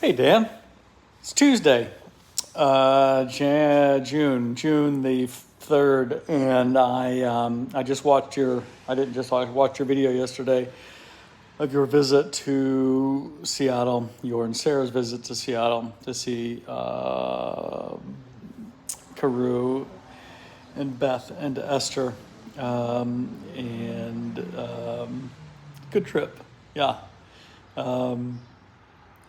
Hey Dan, it's Tuesday, June the 3rd, and I just watched I didn't just watch your video yesterday of your visit to Seattle, your and Sarah's visit to Seattle to see Carew and Beth and Esther, and good trip, yeah.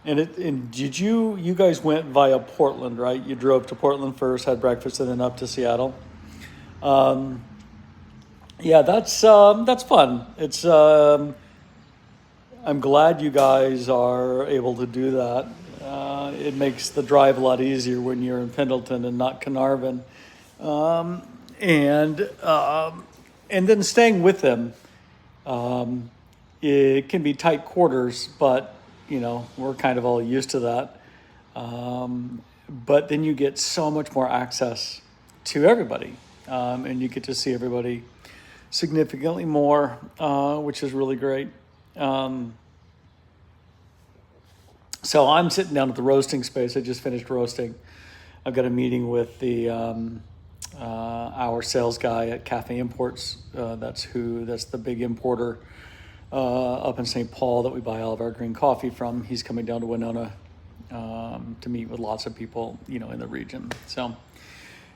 And did you guys went via Portland, right? You drove to Portland first, had breakfast, and then up to Seattle. Yeah, that's fun. I'm glad you guys are able to do that. It makes the drive a lot easier when you're in Pendleton and not Carnarvon. And then staying with them. It can be tight quarters, but we're kind of all used to that. But then you get so much more access to everybody, and you get to see everybody significantly more, which is really great. So I'm sitting down at the roasting space. I just finished roasting. I've got a meeting with our sales guy at Cafe Imports. That's the big importer up in St. Paul that we buy all of our green coffee from. He's coming down to Winona to meet with lots of people, in the region. So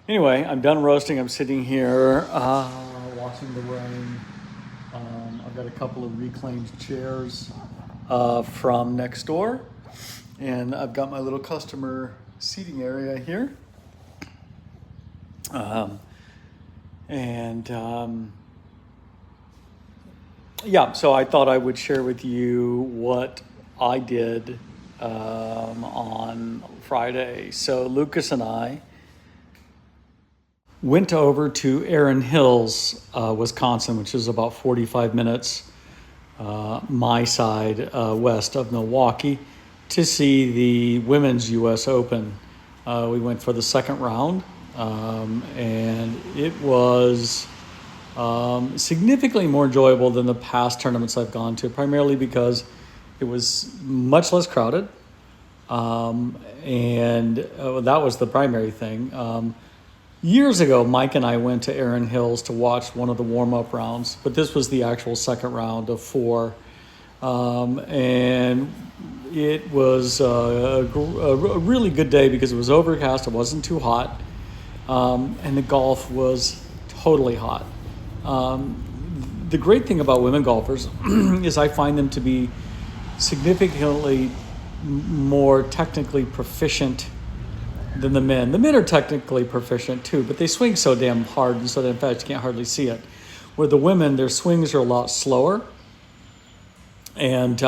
anyway, I'm done roasting. I'm sitting here watching the rain. I've got a couple of reclaimed chairs from next door, and I've got my little customer seating area here. Yeah, so I thought I would share with you what I did on Friday. So Lucas and I went over to Erin Hills, Wisconsin, which is about 45 minutes my side west of Milwaukee, to see the Women's U.S. Open. We went for the second round, and it was significantly more enjoyable than the past tournaments I've gone to, primarily because it was much less crowded, and that was the primary thing. Years ago, Mike and I went to Erin Hills to watch one of the warm-up rounds, but this was the actual second round of four, and it was a really good day because it was overcast, it wasn't too hot, and the golf was totally hot. The great thing about women golfers is I find them to be significantly more technically proficient than the men. The men are technically proficient too, but they swing so damn hard and so damn fast you can't hardly see it. Where the women, their swings are a lot slower, and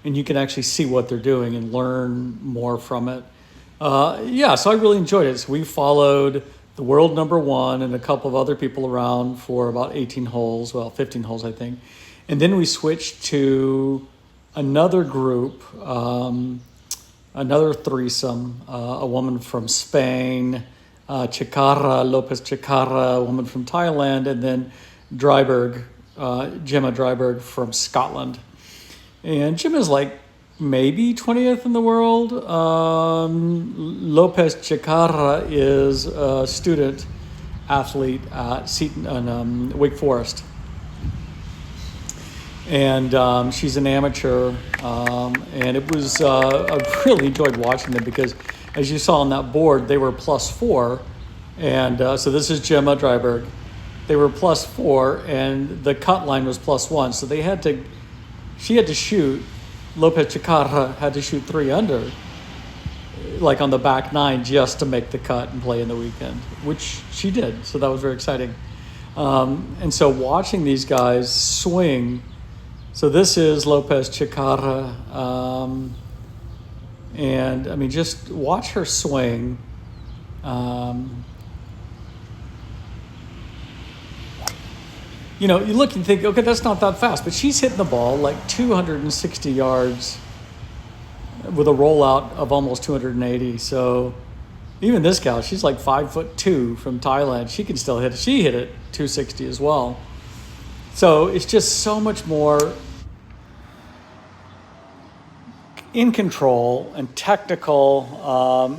you can actually see what they're doing and learn more from it. So I really enjoyed it. So we followed the world number one and a couple of other people around for about 15 holes, I think. And then we switched to another group, another threesome, a woman from Spain, Lopez Chicara, a woman from Thailand, and then Gemma Dryberg from Scotland. And Gemma's like maybe 20th in the world. Lopez Chicara is a student athlete at Seton and Wake Forest. And she's an amateur, and it was, I really enjoyed watching them because, as you saw on that board, they were +4, and so this is Gemma Dryberg. They were +4, and the cut line was +1, so she had to shoot, Lopez Chicara had to shoot 3 under, like on the back 9, just to make the cut and play in the weekend, which she did, so that was very exciting. And so watching these guys swing. So this is Lopez Chicara, and I mean, just watch her swing. You look and think, okay, that's not that fast, but she's hitting the ball like 260 yards with a rollout of almost 280. So even this gal, she's like 5'2" from Thailand. She can still hit it. She hit it 260 as well. So it's just so much more in control and technical.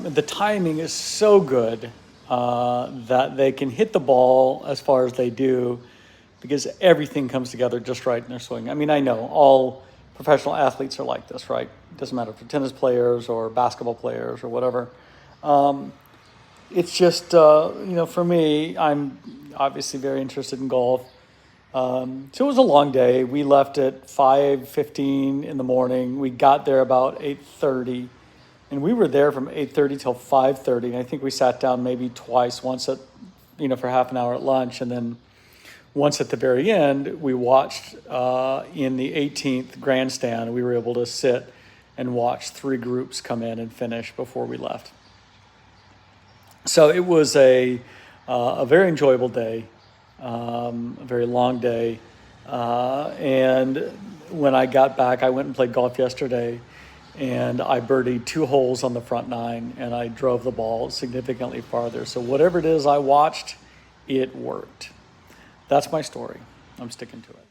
The timing is so good that they can hit the ball as far as they do because everything comes together just right in their swing. I mean, I know all professional athletes are like this, right? It doesn't matter if they're tennis players or basketball players or whatever. It's just, for me, I'm obviously very interested in golf. So it was a long day. We left at 5:15 in the morning. We got there about 8:30, and we were there from 8:30 till 5:30. And I think we sat down maybe twice, once for half an hour at lunch, and then once at the very end, we watched in the 18th grandstand. We were able to sit and watch 3 groups come in and finish before we left. So it was a very enjoyable day. A very long day. And when I got back, I went and played golf yesterday, and I birdied 2 holes on the front 9, and I drove the ball significantly farther. So whatever it is I watched, it worked. That's my story. I'm sticking to it.